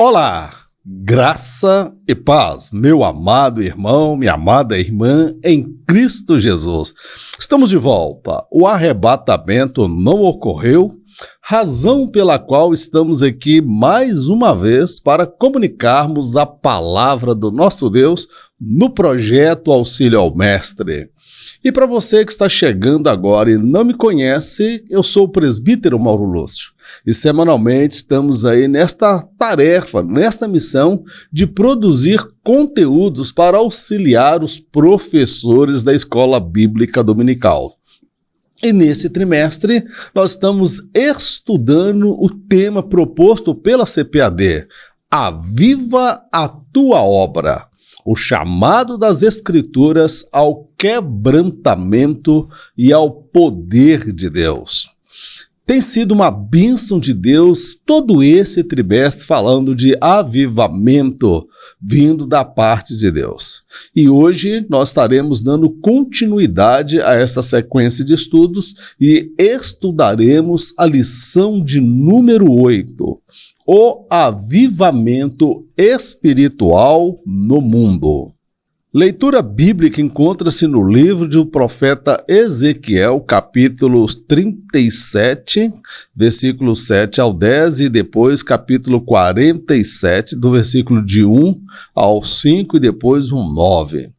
Olá, graça e paz, meu amado irmão, minha amada irmã em Cristo Jesus. Estamos de volta. O arrebatamento não ocorreu, razão pela qual estamos aqui mais uma vez para comunicarmos a palavra do nosso Deus no projeto Auxílio ao Mestre. E para você que está chegando agora e não me conhece, eu sou o presbítero Mauro Lúcio. E semanalmente estamos aí nesta tarefa, nesta missão de produzir conteúdos para auxiliar os professores da Escola Bíblica Dominical. E nesse trimestre nós estamos estudando o tema proposto pela CPAD, Aviva a Tua Obra. O chamado das Escrituras ao quebrantamento e ao poder de Deus. Tem sido uma bênção de Deus todo esse trimestre falando de avivamento vindo da parte de Deus. E hoje nós estaremos dando continuidade a esta sequência de estudos e estudaremos a lição de número 8. O avivamento espiritual no mundo. Leitura bíblica encontra-se no livro do profeta Ezequiel, capítulo 37, versículos 7 ao 10, e depois capítulo 47, do versículo de 1 ao 5 e depois 9.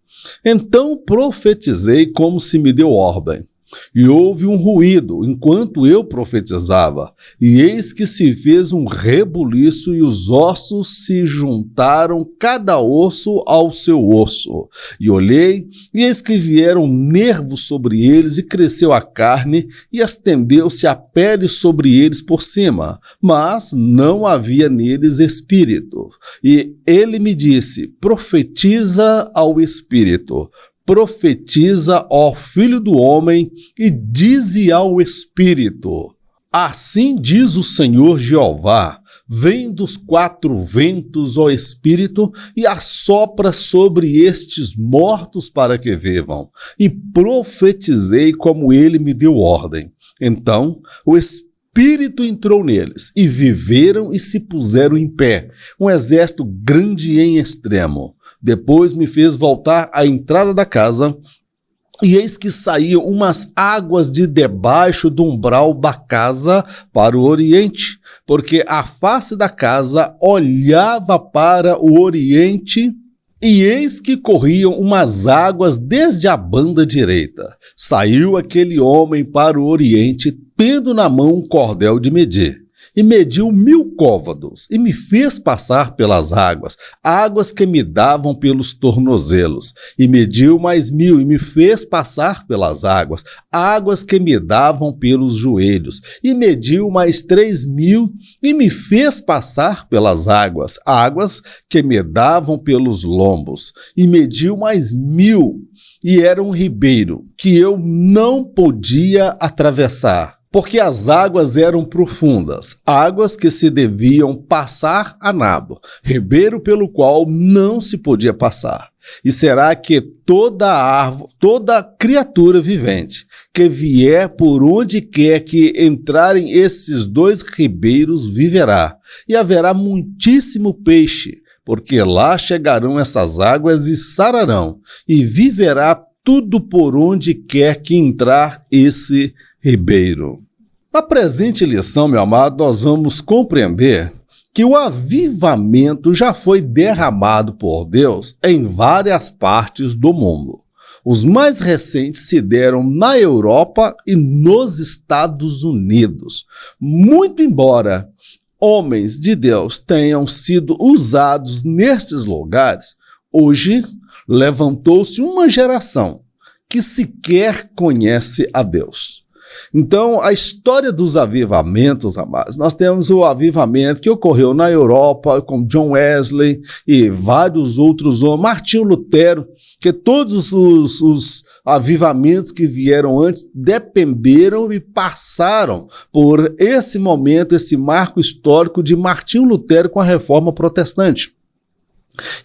Então profetizei como se me deu ordem. E houve um ruído enquanto eu profetizava, e eis que se fez um rebuliço e os ossos se juntaram cada osso ao seu osso. E olhei, e eis que vieram nervos sobre eles, e cresceu a carne, e estendeu-se a pele sobre eles por cima, mas não havia neles espírito. E ele me disse, profetiza ao espírito. Profetiza, ó filho do homem, e dize ao Espírito, assim diz o Senhor Jeová, vem dos quatro ventos, ó Espírito, e assopra sobre estes mortos para que vivam. E profetizei como ele me deu ordem. Então o Espírito entrou neles, e viveram e se puseram em pé, um exército grande em extremo. Depois me fez voltar à entrada da casa, e eis que saíam umas águas de debaixo do umbral da casa para o oriente, porque a face da casa olhava para o oriente, e eis que corriam umas águas desde a banda direita. Saiu aquele homem para o oriente, tendo na mão um cordel de medir. E mediu 1000 côvados, e me fez passar pelas águas, águas que me davam pelos tornozelos. E mediu mais 1000, e me fez passar pelas águas, águas que me davam pelos joelhos. E mediu mais 3000, e me fez passar pelas águas, águas que me davam pelos lombos. E mediu mais 1000, e era um ribeiro, que eu não podia atravessar. Porque as águas eram profundas, águas que se deviam passar a nado, ribeiro pelo qual não se podia passar. E será que toda criatura vivente que vier por onde quer que entrarem esses dois ribeiros viverá, e haverá muitíssimo peixe, porque lá chegarão essas águas e sararão, e viverá tudo por onde quer que entrar esse ribeiro. Na presente lição, meu amado, nós vamos compreender que o avivamento já foi derramado por Deus em várias partes do mundo. Os mais recentes se deram na Europa e nos Estados Unidos. Muito embora homens de Deus tenham sido usados nestes lugares, hoje levantou-se uma geração que sequer conhece a Deus. Então, a história dos avivamentos, amados, nós temos o avivamento que ocorreu na Europa com John Wesley e vários outros homens, Martinho Lutero, que todos os avivamentos que vieram antes dependeram e passaram por esse momento, esse marco histórico de Martinho Lutero com a Reforma Protestante.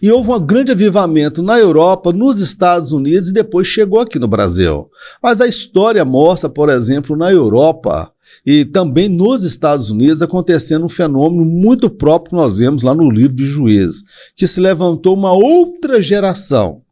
E houve um grande avivamento na Europa, nos Estados Unidos e depois chegou aqui no Brasil. Mas a história mostra, por exemplo, na Europa, e também nos Estados Unidos acontecendo um fenômeno muito próprio que nós vemos lá no livro de Juízes, que se levantou uma outra geração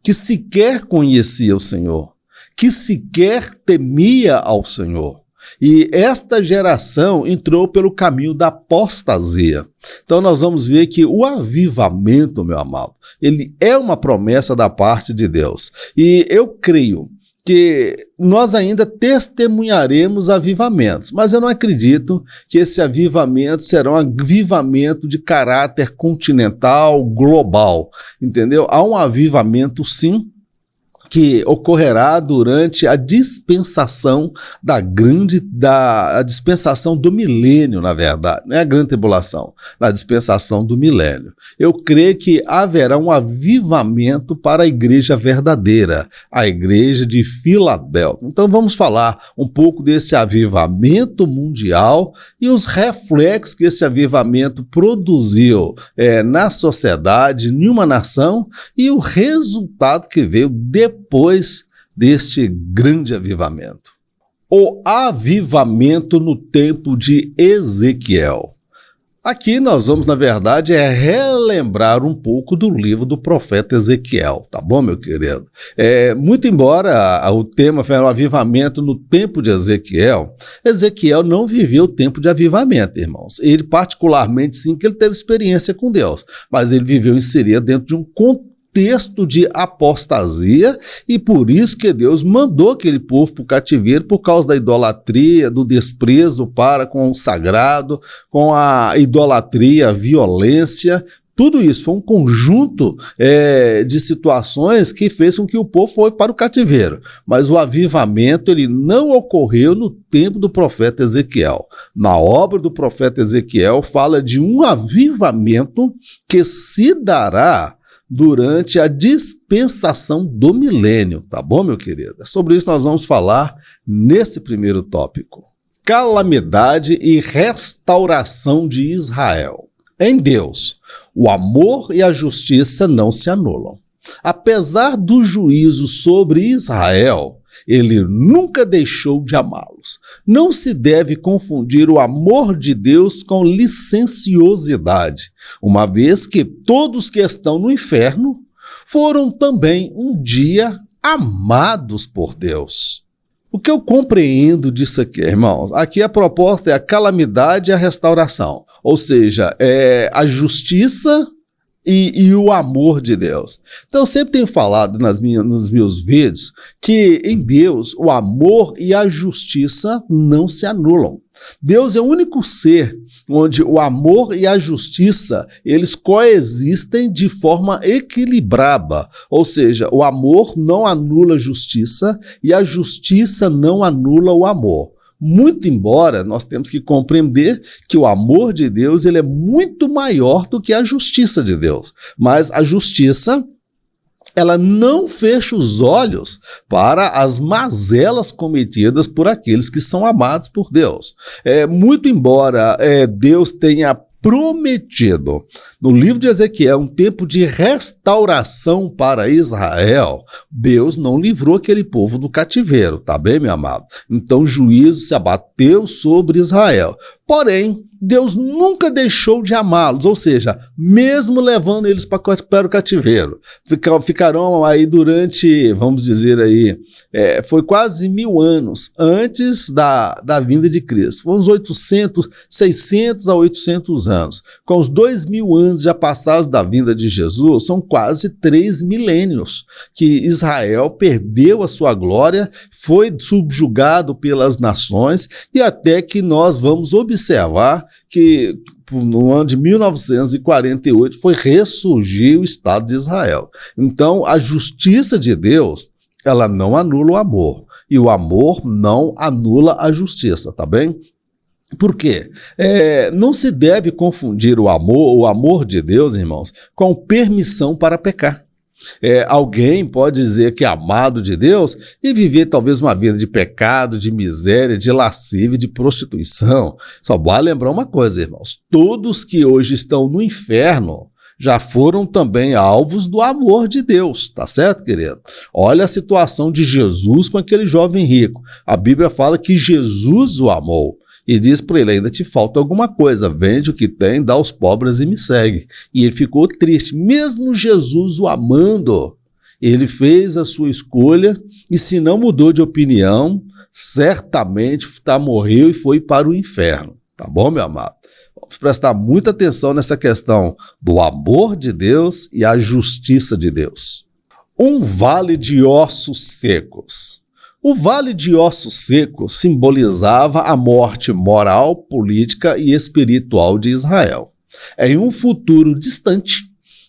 que sequer conhecia o Senhor, que sequer temia ao Senhor. E esta geração entrou pelo caminho da apostasia. Então nós vamos ver que o avivamento, meu amado, ele é uma promessa da parte de Deus. E eu creio que nós ainda testemunharemos avivamentos, mas eu não acredito que esse avivamento será um avivamento de caráter continental, global, entendeu? Há um avivamento, sim, que ocorrerá durante a dispensação a dispensação do milênio, na verdade, não é a grande tribulação, na dispensação do milênio. Eu creio que haverá um avivamento para a igreja verdadeira, a igreja de Filadélfia. Então vamos falar um pouco desse avivamento mundial e os reflexos que esse avivamento produziu na sociedade, em uma nação, e o resultado que veio depois deste grande avivamento. O avivamento no tempo de Ezequiel. Aqui nós vamos, na verdade, relembrar um pouco do livro do profeta Ezequiel, tá bom, meu querido? Muito embora o tema foi o avivamento no tempo de Ezequiel, Ezequiel não viveu o tempo de avivamento, irmãos. Ele particularmente, sim, que ele teve experiência com Deus, mas ele viveu inserido dentro de um contexto de apostasia, e por isso que Deus mandou aquele povo para o cativeiro, por causa da idolatria, do desprezo para com o sagrado, com a idolatria, a violência. Tudo isso foi um conjunto de situações que fez com que o povo foi para o cativeiro. Mas o avivamento ele não ocorreu no tempo do profeta Ezequiel. Na obra do profeta Ezequiel fala de um avivamento que se dará durante a dispensação do milênio, tá bom, meu querido? Sobre isso nós vamos falar nesse primeiro tópico. Calamidade e restauração de Israel. Em Deus, o amor e a justiça não se anulam. Apesar do juízo sobre Israel, ele nunca deixou de amá-los. Não se deve confundir o amor de Deus com licenciosidade, uma vez que todos que estão no inferno foram também um dia amados por Deus. O que eu compreendo disso aqui, irmãos? Aqui a proposta é a calamidade e a restauração, ou seja, a justiça e o amor de Deus. Então eu sempre tenho falado nos meus vídeos que em Deus o amor e a justiça não se anulam. Deus é o único ser onde o amor e a justiça eles coexistem de forma equilibrada, ou seja, o amor não anula a justiça e a justiça não anula o amor. Muito embora nós temos que compreender que o amor de Deus ele é muito maior do que a justiça de Deus, mas a justiça ela não fecha os olhos para as mazelas cometidas por aqueles que são amados por Deus. Muito embora Deus tenha prometido no livro de Ezequiel um tempo de restauração para Israel, Deus não livrou aquele povo do cativeiro, tá bem, meu amado? Então o juízo se abateu sobre Israel. Porém, Deus nunca deixou de amá-los, ou seja, mesmo levando eles para o cativeiro, ficarão aí durante, vamos dizer aí, foi quase 1000 anos antes da vinda de Cristo. Foi uns 600 a 800 anos. Com os 2000 anos já passados da vinda de Jesus, são quase 3 milênios que Israel perdeu a sua glória, foi subjugado pelas nações, e até que nós vamos observar que no ano de 1948 foi ressurgir o Estado de Israel. Então, a justiça de Deus, ela não anula o amor, e o amor não anula a justiça, tá bem? Por quê? Não se deve confundir o amor de Deus, irmãos, com permissão para pecar. Alguém pode dizer que é amado de Deus e viver talvez uma vida de pecado, de miséria, de lascívia, de prostituição. Só vale lembrar uma coisa, irmãos, todos que hoje estão no inferno, já foram também alvos do amor de Deus, tá certo, querido? Olha a situação de Jesus com aquele jovem rico. A Bíblia fala que Jesus o amou. E diz para ele, ainda te falta alguma coisa, vende o que tem, dá aos pobres e me segue. E ele ficou triste, mesmo Jesus o amando, ele fez a sua escolha e se não mudou de opinião, certamente morreu e foi para o inferno. Tá bom, meu amado? Vamos prestar muita atenção nessa questão do amor de Deus e a justiça de Deus. Um vale de ossos secos. O Vale de Ossos Secos simbolizava a morte moral, política e espiritual de Israel. Em um futuro distante,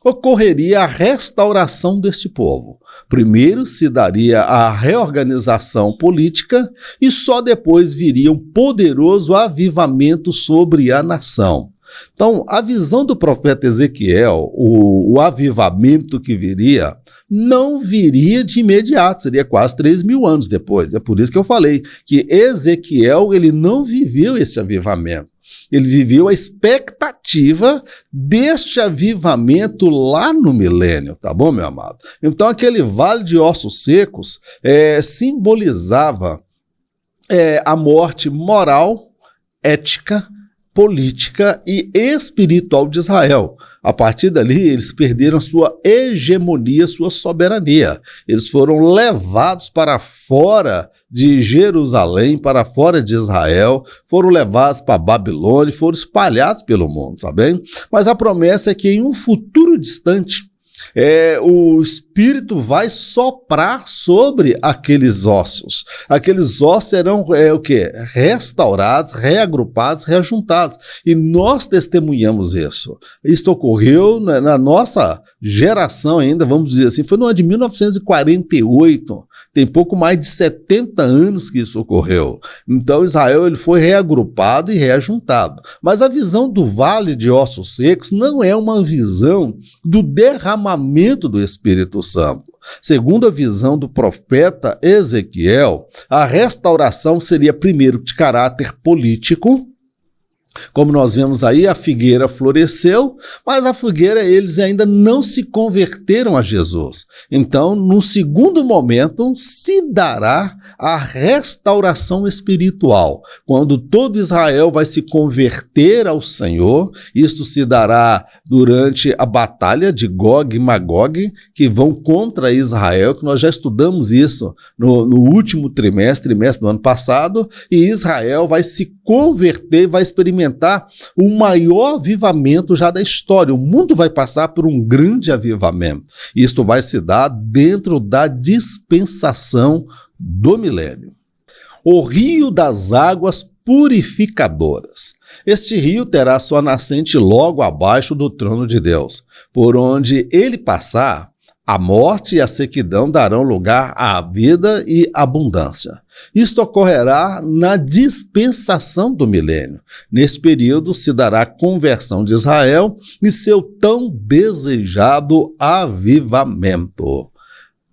ocorreria a restauração deste povo. Primeiro se daria a reorganização política e só depois viria um poderoso avivamento sobre a nação. Então, a visão do profeta Ezequiel, o avivamento que viria, não viria de imediato, seria quase 3.000 anos depois. É por isso que eu falei que Ezequiel ele não viveu esse avivamento. Ele viveu a expectativa deste avivamento lá no milênio, tá bom, meu amado? Então, aquele vale de ossos secos simbolizava a morte moral, ética, política e espiritual de Israel. A partir dali, eles perderam sua hegemonia, sua soberania. Eles foram levados para fora de Jerusalém, para fora de Israel, foram levados para Babilônia e foram espalhados pelo mundo, tá bem? Mas a promessa é que em um futuro distante, o Espírito vai soprar sobre aqueles ossos. Aqueles ossos serão restaurados, reagrupados, reajuntados. E nós testemunhamos isso. Isso ocorreu na nossa geração ainda, vamos dizer assim, foi no ano de 1948. Tem pouco mais de 70 anos que isso ocorreu. Então Israel ele foi reagrupado e reajuntado. Mas a visão do Vale de Ossos Secos não é uma visão do derramamento do Espírito Santo. Segundo a visão do profeta Ezequiel, a restauração seria primeiro de caráter político. Como nós vemos aí, a figueira floresceu, mas a figueira eles ainda não se converteram a Jesus. Então, no segundo momento, se dará a restauração espiritual, quando todo Israel vai se converter ao Senhor. Isto se dará durante a batalha de Gog e Magog, que vão contra Israel, que nós já estudamos isso no último trimestre do ano passado, e Israel vai se converter, vai experimentar o maior avivamento já da história. O mundo vai passar por um grande avivamento. Isto vai se dar dentro da dispensação do milênio. O rio das águas purificadoras. Este rio terá sua nascente logo abaixo do trono de Deus. Por onde ele passar, a morte e a sequidão darão lugar à vida e abundância. Isto ocorrerá na dispensação do milênio. Nesse período se dará a conversão de Israel e seu tão desejado avivamento.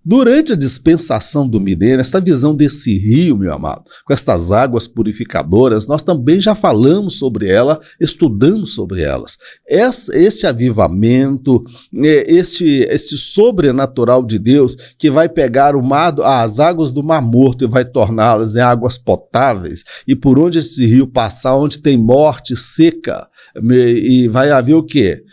Durante a dispensação do milênio, esta visão desse rio, meu amado, com estas águas purificadoras, nós também já falamos sobre ela, estudamos sobre elas. Este avivamento, este sobrenatural de Deus, que vai pegar as águas do Mar Morto e vai torná-las em águas potáveis, e por onde esse rio passar, onde tem morte seca, e vai haver o quê?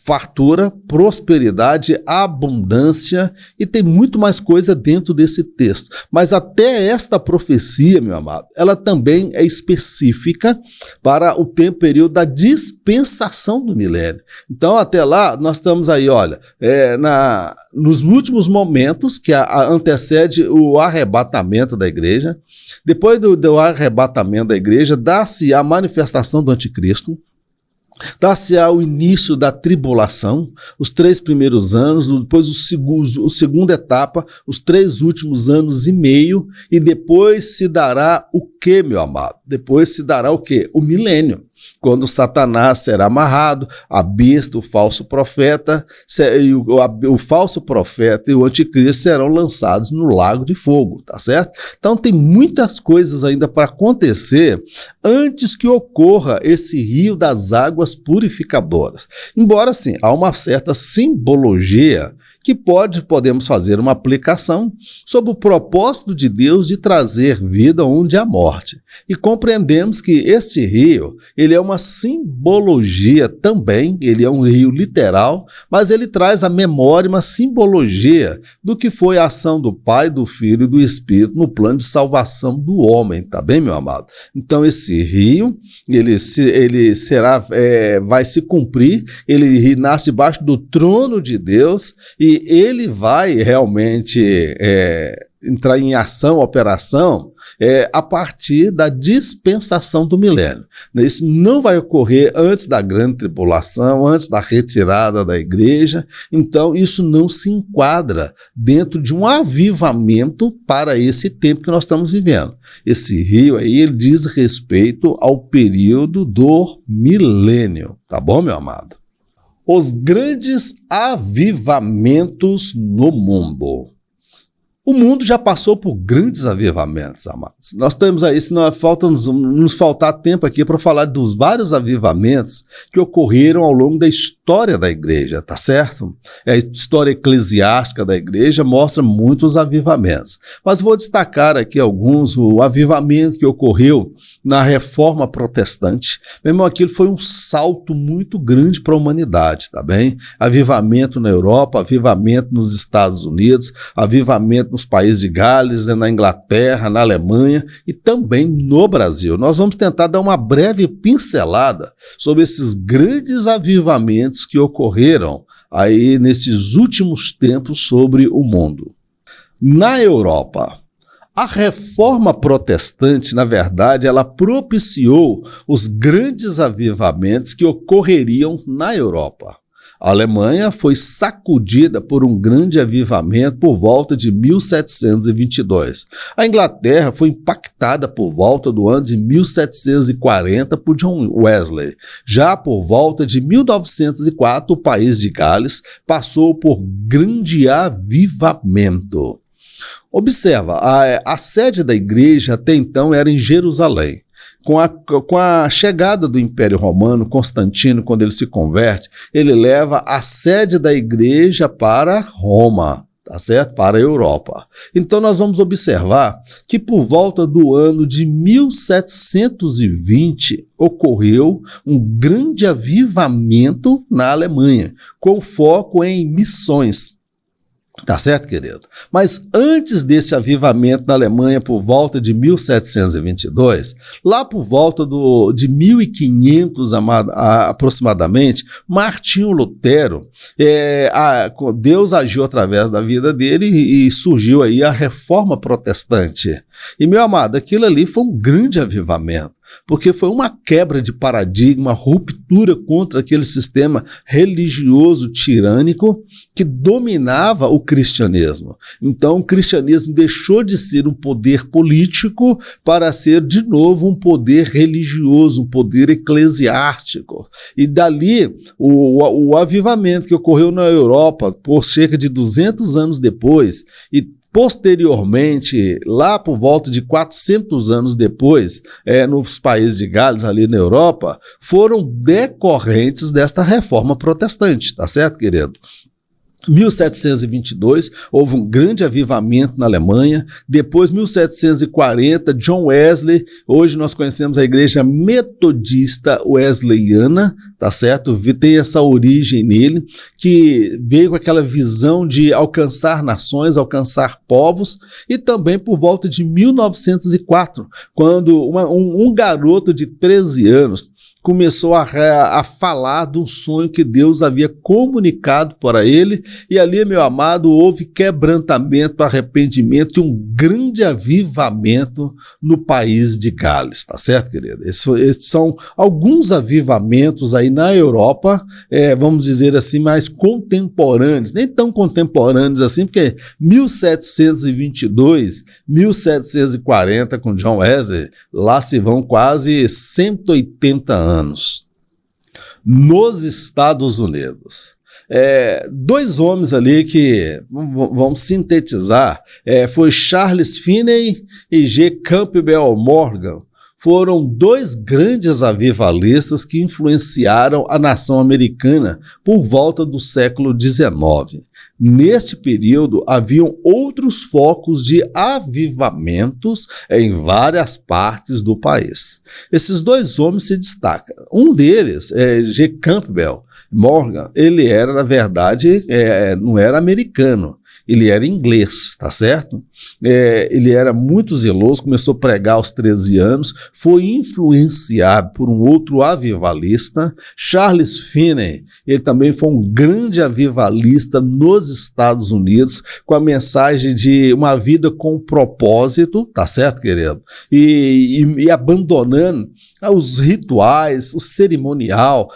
Fartura, prosperidade, abundância, e tem muito mais coisa dentro desse texto. Mas até esta profecia, meu amado, ela também é específica para o período da dispensação do milênio. Então, até lá, nós estamos aí, olha, nos últimos momentos que antecede o arrebatamento da igreja. Depois do arrebatamento da igreja, dá-se a manifestação do anticristo. Dá-se ao início da tribulação, os 3 primeiros anos, depois a segunda etapa, os 3 últimos anos e meio, e depois se dará o quê, meu amado? Depois se dará o quê? O milênio. quando Satanás será amarrado, a besta, o falso profeta, o falso profeta e o anticristo serão lançados no lago de fogo, tá certo? Então tem muitas coisas ainda para acontecer antes que ocorra esse rio das águas purificadoras. Embora sim, há uma certa simbologia que podemos fazer uma aplicação sobre o propósito de Deus de trazer vida onde há morte. E compreendemos que esse rio, ele é uma simbologia também, ele é um rio literal, mas ele traz à memória uma simbologia do que foi a ação do Pai, do Filho e do Espírito no plano de salvação do homem, tá bem, meu amado? Então esse rio, vai se cumprir, ele nasce debaixo do trono de Deus e ele vai realmente entrar em ação, operação, a partir da dispensação do milênio. Isso não vai ocorrer antes da grande tribulação, antes da retirada da igreja, então isso não se enquadra dentro de um avivamento para esse tempo que nós estamos vivendo. Esse rio aí, ele diz respeito ao período do milênio, tá bom, meu amado? Os grandes avivamentos no mundo. O mundo já passou por grandes avivamentos, amados. Nós temos aí, se não nos faltar tempo aqui para falar dos vários avivamentos que ocorreram ao longo da história da igreja, tá certo? A história eclesiástica da igreja mostra muitos avivamentos. Mas vou destacar aqui alguns, o avivamento que ocorreu na Reforma Protestante. Meu irmão, aquilo foi um salto muito grande para a humanidade, tá bem? Avivamento na Europa, avivamento nos Estados Unidos, avivamento nos países de Gales, na Inglaterra, na Alemanha e também no Brasil. Nós vamos tentar dar uma breve pincelada sobre esses grandes avivamentos que ocorreram aí nesses últimos tempos sobre o mundo. Na Europa, a Reforma Protestante, na verdade, ela propiciou os grandes avivamentos que ocorreriam na Europa. A Alemanha foi sacudida por um grande avivamento por volta de 1722. A Inglaterra foi impactada por volta do ano de 1740 por John Wesley. Já por volta de 1904, o país de Gales passou por grande avivamento. Observa, a sede da igreja até então era em Jerusalém. Com a chegada do Império Romano, Constantino, quando ele se converte, ele leva a sede da igreja para Roma, tá certo? Para a Europa. Então nós vamos observar que por volta do ano de 1720 ocorreu um grande avivamento na Alemanha, com foco em missões. Tá certo, querido? Mas antes desse avivamento na Alemanha, por volta de 1722, lá por volta de 1500 aproximadamente, Martinho Lutero, Deus agiu através da vida dele e surgiu aí a Reforma Protestante. E, meu amado, aquilo ali foi um grande avivamento, porque foi uma quebra de paradigma, ruptura contra aquele sistema religioso tirânico que dominava o cristianismo. Então, o cristianismo deixou de ser um poder político para ser, de novo, um poder religioso, um poder eclesiástico. E dali, o avivamento que ocorreu na Europa, por cerca de 200 anos depois, e posteriormente, lá por volta de 400 anos depois, nos países de Gales, ali na Europa, foram decorrentes desta reforma protestante, tá certo, querido? 1722, houve um grande avivamento na Alemanha. Depois, 1740, John Wesley, hoje nós conhecemos a igreja metodista wesleyana, tá certo? Tem essa origem nele, que veio com aquela visão de alcançar nações, alcançar povos, e também por volta de 1904, quando um garoto de 13 anos começou a falar do sonho que Deus havia comunicado para ele, e ali, meu amado, houve quebrantamento, arrependimento e um grande avivamento no país de Gales, tá certo, querido? Esses são alguns avivamentos aí aí na Europa, vamos dizer assim, mais contemporâneos, nem tão contemporâneos assim, porque 1722, 1740 com John Wesley, lá se vão quase 180 anos. Nos Estados Unidos. Dois homens ali que vamos sintetizar, foi Charles Finney e G. Campbell Morgan. Foram dois grandes avivalistas que influenciaram a nação americana por volta do século XIX. Neste período, haviam outros focos de avivamentos em várias partes do país. Esses dois homens se destacam. Um deles é G. Campbell Morgan. Ele era, na verdade, não era americano. Ele era inglês, tá certo? Ele era muito zeloso, começou a pregar aos 13 anos, foi influenciado por um outro avivalista, Charles Finney. Ele também foi um grande avivalista nos Estados Unidos, com a mensagem de uma vida com propósito, tá certo, querido? E abandonando os rituais, o cerimonial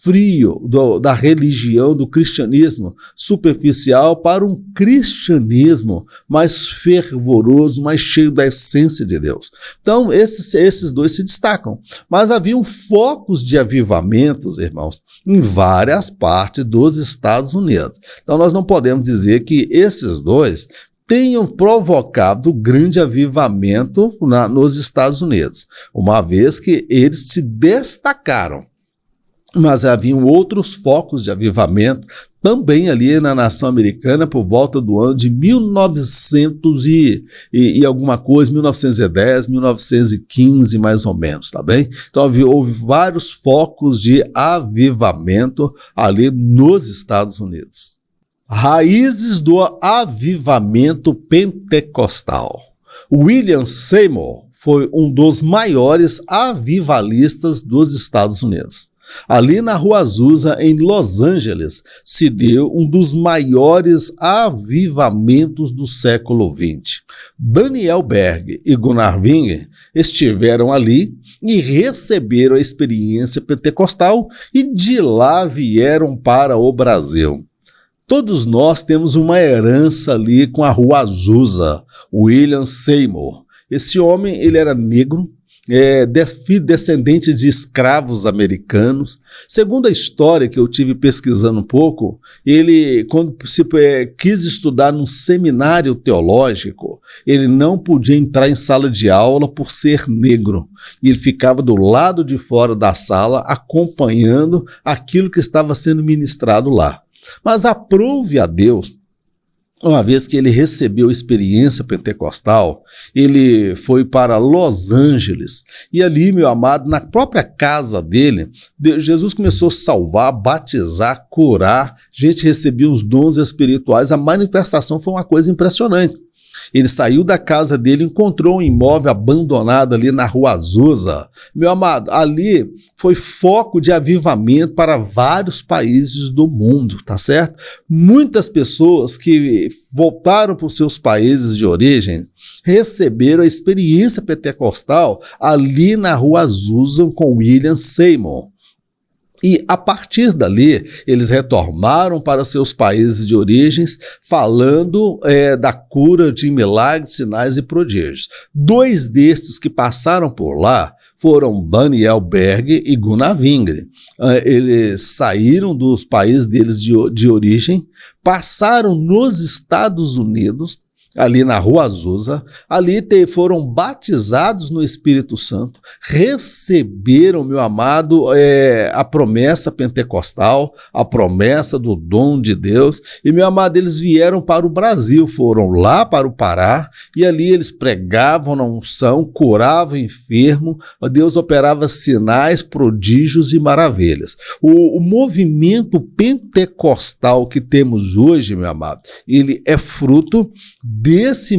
frio da religião, do cristianismo superficial para um cristianismo mais fervoroso, mais cheio da essência de Deus. Então, esses dois se destacam. Mas haviam focos de avivamentos, irmãos, em várias partes dos Estados Unidos. Então, nós não podemos dizer que esses dois tenham provocado grande avivamento nos Estados Unidos, uma vez que eles se destacaram. Mas haviam outros focos de avivamento também ali na nação americana por volta do ano de 1900 e alguma coisa, 1910, 1915 mais ou menos, tá bem? Então houve vários focos de avivamento ali nos Estados Unidos. Raízes do avivamento pentecostal. William Seymour foi um dos maiores avivalistas dos Estados Unidos. Ali na Rua Azusa, em Los Angeles, se deu um dos maiores avivamentos do século XX. Daniel Berg e Gunnar Wingren estiveram ali e receberam a experiência pentecostal e de lá vieram para o Brasil. Todos nós temos uma herança ali com a Rua Azusa, William Seymour. Esse homem, ele era negro, descendente de escravos americanos. Segundo a história que eu tive pesquisando um pouco, ele, quando quis estudar num seminário teológico, ele não podia entrar em sala de aula por ser negro. E ele ficava do lado de fora da sala acompanhando aquilo que estava sendo ministrado lá. Mas aprove a Deus, uma vez que ele recebeu experiência pentecostal, ele foi para Los Angeles e ali, meu amado, na própria casa dele, Jesus começou a salvar, batizar, curar, gente recebia os dons espirituais, a manifestação foi uma coisa impressionante. Ele saiu da casa dele, encontrou um imóvel abandonado ali na Rua Azusa. Meu amado, ali foi foco de avivamento para vários países do mundo, tá certo? Muitas pessoas que voltaram para os seus países de origem receberam a experiência pentecostal ali na Rua Azusa com William Seymour. E a partir dali, eles retornaram para seus países de origens, falando da cura de milagres, sinais e prodígios. Dois destes que passaram por lá foram Daniel Berg e Gunnar Wingren. Eles saíram dos países deles de origem, passaram nos Estados Unidos, ali na Rua Azusa, ali foram batizados no Espírito Santo, receberam, meu amado, a promessa pentecostal, a promessa do dom de Deus, e, meu amado, eles vieram para o Brasil, foram lá para o Pará, e ali eles pregavam na unção, curavam enfermo, Deus operava sinais, prodígios e maravilhas. O movimento pentecostal que temos hoje, meu amado, ele é fruto desse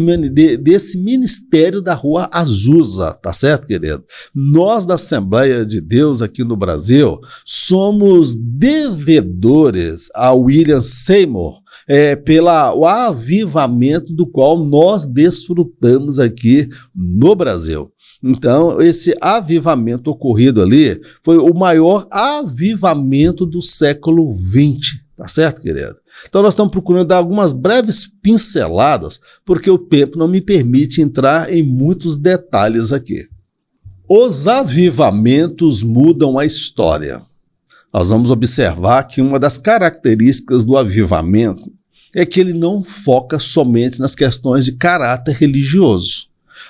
ministério da Rua Azusa, tá certo, querido? Nós da Assembleia de Deus aqui no Brasil somos devedores a William Seymour pelo avivamento do qual nós desfrutamos aqui no Brasil. Então, esse avivamento ocorrido ali foi o maior avivamento do século XX, tá certo, querido? Então, nós estamos procurando dar algumas breves pinceladas, porque o tempo não me permite entrar em muitos detalhes aqui. Os avivamentos mudam a história. Nós vamos observar que uma das características do avivamento é que ele não foca somente nas questões de caráter religioso.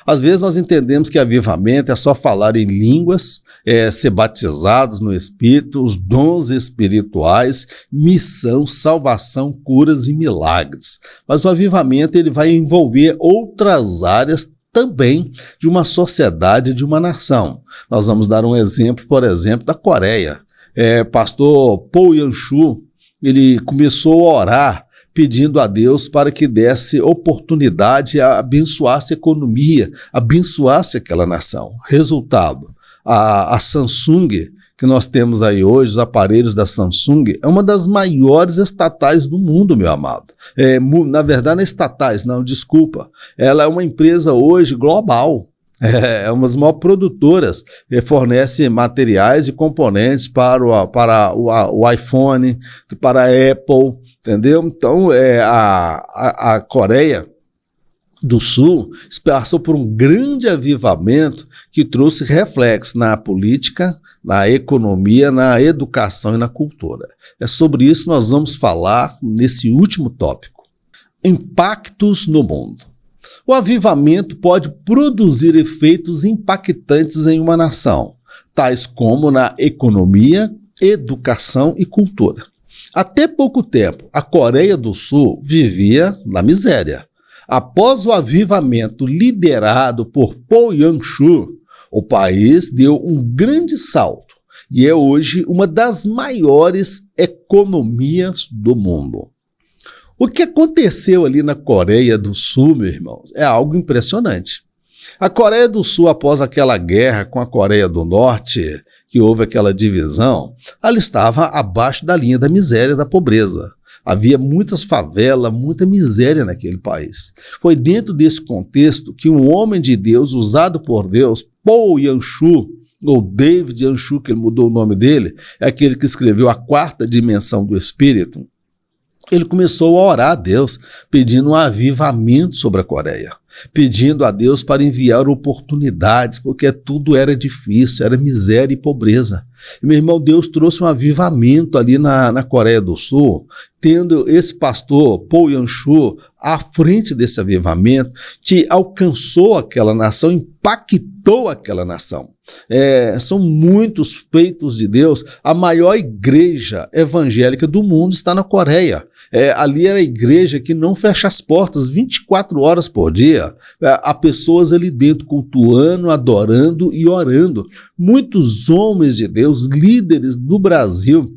Às vezes nós entendemos que avivamento é só falar em línguas, ser batizados no Espírito, os dons espirituais, missão, salvação, curas e milagres. Mas o avivamento ele vai envolver outras áreas também de uma sociedade, de uma nação. Nós vamos dar um exemplo, por exemplo, da Coreia. Pastor Paul Yan-Shu, ele começou a orar pedindo a Deus para que desse oportunidade a abençoasse a economia, abençoasse aquela nação. Resultado, a Samsung, que nós temos aí hoje, os aparelhos da Samsung, é uma das maiores estatais do mundo, meu amado. Na verdade, não é estatais, não, desculpa. Ela é uma empresa hoje global. É uma das maiores produtoras, fornece materiais e componentes para o iPhone, para a Apple, entendeu? Então, a Coreia do Sul passou por um grande avivamento que trouxe reflexo na política, na economia, na educação e na cultura. É sobre isso que nós vamos falar nesse último tópico. Impactos no mundo. O avivamento pode produzir efeitos impactantes em uma nação, tais como na economia, educação e cultura. Até pouco tempo, a Coreia do Sul vivia na miséria. Após o avivamento liderado por Paul Yan-Shu, o país deu um grande salto e é hoje uma das maiores economias do mundo. O que aconteceu ali na Coreia do Sul, meus irmãos, é algo impressionante. A Coreia do Sul, após aquela guerra com a Coreia do Norte, que houve aquela divisão, ela estava abaixo da linha da miséria e da pobreza. Havia muitas favelas, muita miséria naquele país. Foi dentro desse contexto que um homem de Deus, usado por Deus, Paul Yan-Shu, ou David Yan-Shu, que ele mudou o nome dele, é aquele que escreveu A Quarta Dimensão do Espírito. Ele começou a orar a Deus, pedindo um avivamento sobre a Coreia, pedindo a Deus para enviar oportunidades, porque tudo era difícil, era miséria e pobreza. E, meu irmão, Deus trouxe um avivamento ali na Coreia do Sul, tendo esse pastor, Paul Yan-Shu, à frente desse avivamento, que alcançou aquela nação, impactou aquela nação. São muitos feitos de Deus. A maior igreja evangélica do mundo está na Coreia. Ali era a igreja que não fecha as portas 24 horas por dia. Há pessoas ali dentro cultuando, adorando e orando. Muitos homens de Deus, líderes do Brasil,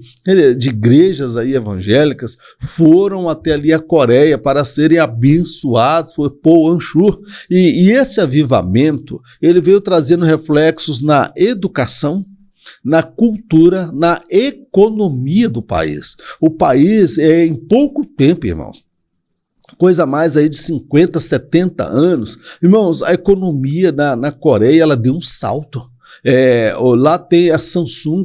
de igrejas aí evangélicas, foram até ali a Coreia para serem abençoados por Paul Yan-Shu. E esse avivamento, ele veio trazendo reflexos na educação, na cultura, na economia do país. O país, em pouco tempo, irmãos, coisa mais aí de 50, 70 anos, irmãos, a economia na Coreia, ela deu um salto. Lá tem a Samsung,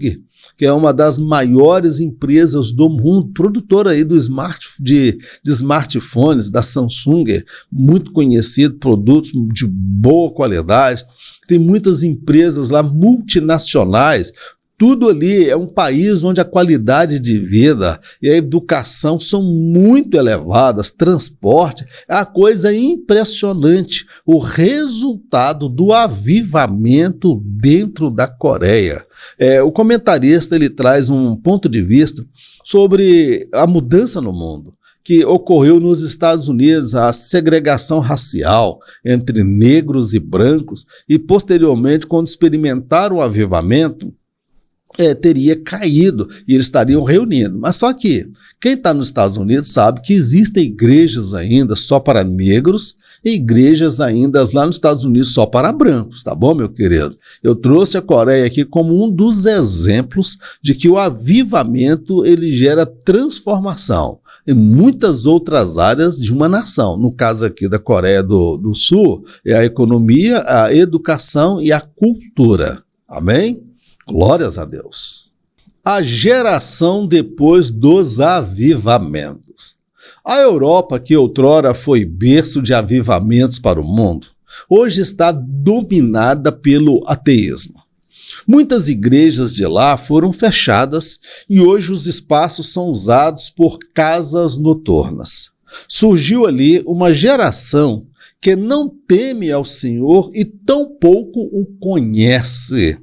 que é uma das maiores empresas do mundo, produtora aí de smartphones da Samsung, muito conhecido, produtos de boa qualidade. Tem muitas empresas lá multinacionais. Tudo ali é um país onde a qualidade de vida e a educação são muito elevadas, transporte, é uma coisa impressionante. O resultado do avivamento dentro da Coreia. O comentarista ele traz um ponto de vista sobre a mudança no mundo que ocorreu nos Estados Unidos, a segregação racial entre negros e brancos, e posteriormente, quando experimentaram o avivamento, teria caído e eles estariam reunindo. Mas só que quem está nos Estados Unidos sabe que existem igrejas ainda só para negros e igrejas ainda lá nos Estados Unidos só para brancos, tá bom, meu querido? Eu trouxe a Coreia aqui como um dos exemplos de que o avivamento ele gera transformação. em muitas outras áreas de uma nação. No caso aqui da Coreia do Sul, é a economia, a educação e a cultura. Amém? Glórias a Deus. A geração depois dos avivamentos. A Europa, que outrora foi berço de avivamentos para o mundo, hoje está dominada pelo ateísmo. Muitas igrejas de lá foram fechadas e hoje os espaços são usados por casas noturnas. Surgiu ali uma geração que não teme ao Senhor e tampouco o conhece.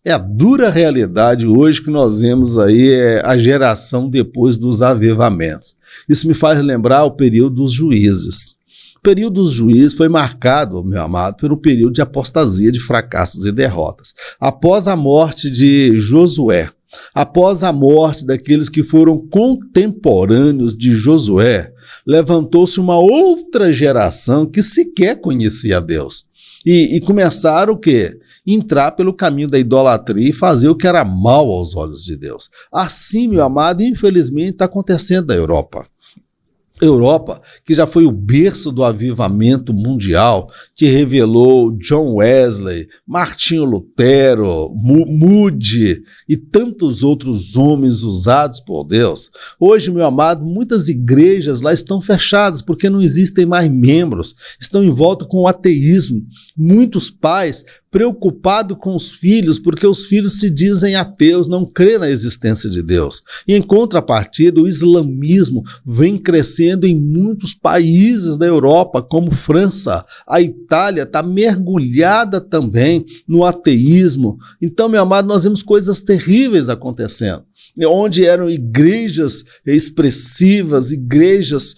É a dura realidade hoje que nós vemos aí, a geração depois dos avivamentos. Isso me faz lembrar o período dos juízes. O período dos juízes foi marcado, meu amado, pelo período de apostasia, de fracassos e derrotas. Após a morte de Josué, após a morte daqueles que foram contemporâneos de Josué, levantou-se uma outra geração que sequer conhecia Deus. E começaram o quê? Entrar pelo caminho da idolatria e fazer o que era mal aos olhos de Deus. Assim, meu amado, infelizmente está acontecendo na Europa. Europa, que já foi o berço do avivamento mundial, que revelou John Wesley, Martinho Lutero, Moody e tantos outros homens usados por Deus. Hoje, meu amado, muitas igrejas lá estão fechadas porque não existem mais membros, estão em volta com o ateísmo. Muitos pais preocupados com os filhos porque os filhos se dizem ateus, não crê na existência de Deus. E em contrapartida, o islamismo vem crescendo em muitos países da Europa, como França. A Itália está mergulhada também no ateísmo. Então, meu amado, nós vemos coisas terríveis acontecendo. Onde eram igrejas expressivas, igrejas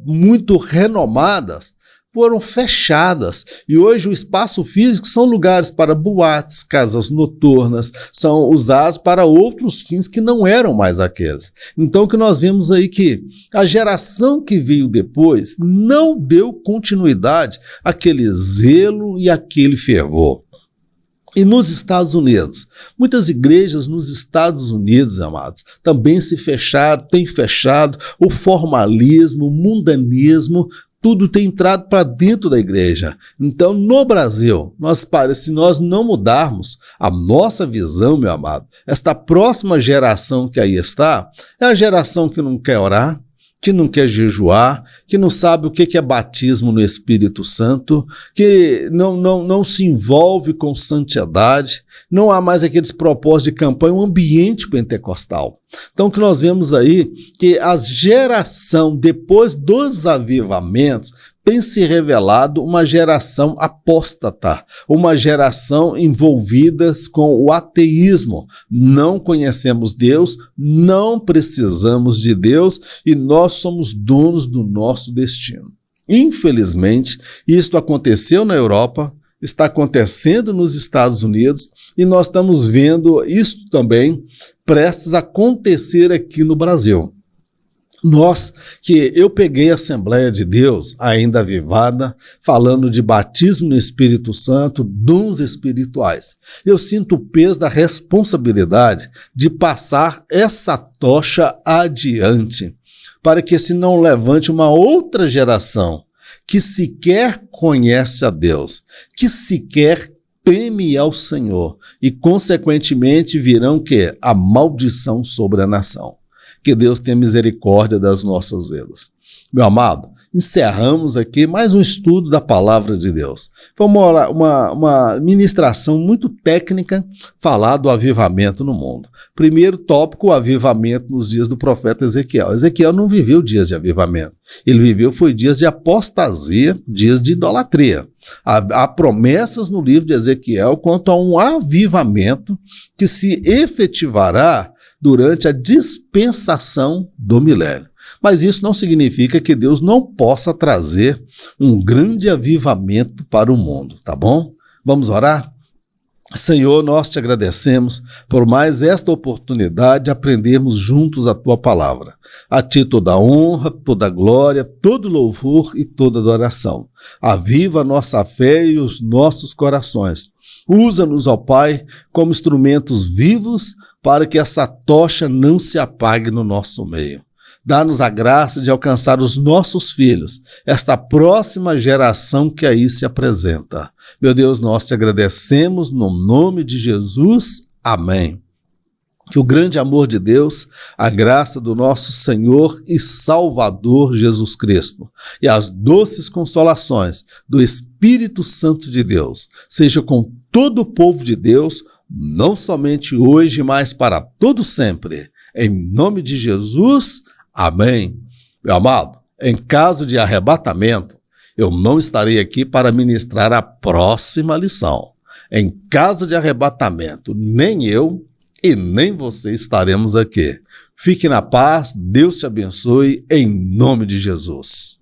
muito renomadas, foram fechadas. E hoje o espaço físico são lugares para boates, casas noturnas, são usados para outros fins que não eram mais aqueles. Então o que nós vemos aí que a geração que veio depois não deu continuidade àquele zelo e àquele fervor. E nos Estados Unidos, muitas igrejas nos Estados Unidos, amados, também se fecharam, têm fechado o formalismo, o mundanismo, tudo tem entrado para dentro da igreja. Então, no Brasil, se nós não mudarmos a nossa visão, meu amado, esta próxima geração que aí está, é a geração que não quer orar, que não quer jejuar, que não sabe o que é batismo no Espírito Santo, que não se envolve com santidade, não há mais aqueles propósitos de campanha, um ambiente pentecostal. Então, o que nós vemos aí, que a geração depois dos avivamentos tem se revelado uma geração apóstata, uma geração envolvida com o ateísmo. Não conhecemos Deus, não precisamos de Deus e nós somos donos do nosso destino. Infelizmente, isto aconteceu na Europa, está acontecendo nos Estados Unidos e nós estamos vendo isso também prestes a acontecer aqui no Brasil. Eu peguei a Assembleia de Deus, ainda avivada, falando de batismo no Espírito Santo, dons espirituais. Eu sinto o peso da responsabilidade de passar essa tocha adiante, para que se não levante uma outra geração que sequer conhece a Deus, que sequer teme ao Senhor, e consequentemente virão que a maldição sobre a nação. Que Deus tenha misericórdia das nossas vidas. Meu amado, encerramos aqui mais um estudo da Palavra de Deus. Foi uma ministração muito técnica falar do avivamento no mundo. Primeiro tópico, o avivamento nos dias do profeta Ezequiel. Ezequiel não viveu dias de avivamento. Ele foi dias de apostasia, dias de idolatria. Há promessas no livro de Ezequiel quanto a um avivamento que se efetivará durante a dispensação do milênio. Mas isso não significa que Deus não possa trazer um grande avivamento para o mundo, tá bom? Vamos orar? Senhor, nós te agradecemos por mais esta oportunidade de aprendermos juntos a tua palavra. A ti toda honra, toda glória, todo louvor e toda adoração. Aviva a nossa fé e os nossos corações. Usa-nos, ó Pai, como instrumentos vivos para que essa tocha não se apague no nosso meio. Dá-nos a graça de alcançar os nossos filhos, esta próxima geração que aí se apresenta. Meu Deus, nós te agradecemos no nome de Jesus. Amém. Que o grande amor de Deus, a graça do nosso Senhor e Salvador Jesus Cristo e as doces consolações do Espírito Santo de Deus seja com todo o povo de Deus, não somente hoje, mas para todo sempre. Em nome de Jesus, amém. Meu amado, em caso de arrebatamento, eu não estarei aqui para ministrar a próxima lição. Em caso de arrebatamento, nem eu e nem você estaremos aqui. Fique na paz, Deus te abençoe, em nome de Jesus.